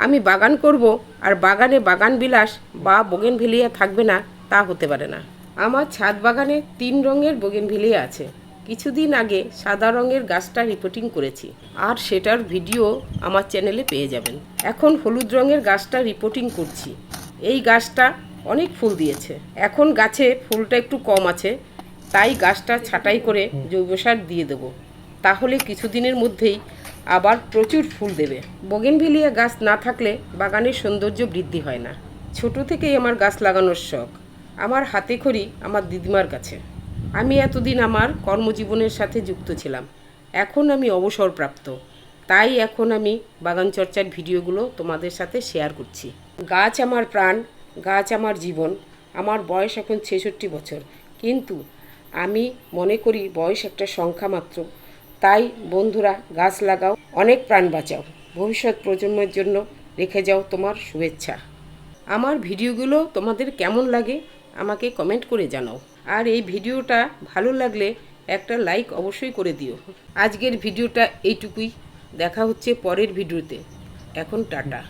আমি বাগান করব আর বাগানে বাগান বিলাস বা বোগেনভিলিয়া থাকবে না তা হতে পারে না। আমার ছাদ বাগানে 3 রঙের বোগেনভিলিয়া আছে। কিছুদিন আগে সাদা রঙের গাছটা রিপোর্টিং করেছি, আর সেটার ভিডিও আমার চ্যানেলে পেয়ে যাবেন। এখন হলুদ রঙের গাছটা রিপোর্টিং করছি। এই গাছটা অনেক ফুল দিয়েছে। এখন গাছে ফুলটা একটু কম আছে, তাই গাছটা ছাঁটাই করে জৈব সার দিয়ে দেবো। তাহলে কিছুদিনের মধ্যেই আবার প্রচুর ফুল দেবে। বোগেনভিলিয়া গাছ না থাকলে বাগানের সৌন্দর্য বৃদ্ধি হয় না। ছোট থেকেই আমার গাছ লাগানোর শখ। আমার হাতে খড়ি আমার দিদিমার কাছে। আমি এতদিন আমার কর্মজীবনের সাথে যুক্ত ছিলাম। এখন আমি অবসরপ্রাপ্ত, তাই এখন আমি বাগান চর্চার ভিডিওগুলো তোমাদের সাথে শেয়ার করছি। গাছ আমার প্রাণ, গাছ আমার জীবন। আমার বয়স এখন 66 বছর, কিন্তু আমি মনে করি বয়স একটা সংখ্যা মাত্র। তাই বন্ধুরা, গাছ লাগাও, অনেক প্রাণ বাঁচাও, ভবিষ্যৎ প্রজন্মের জন্য রেখে যাও তোমার শুভেচ্ছা। আমার ভিডিওগুলো তোমাদের কেমন লাগে আমাকে কমেন্ট করে জানাও। আর এই ভিডিওটা ভালো লাগলে একটা লাইক অবশ্যই করে দিও। আজকের ভিডিওটা এইটুকুই। দেখা হচ্ছে পরের ভিডিওতে। এখন টাটা।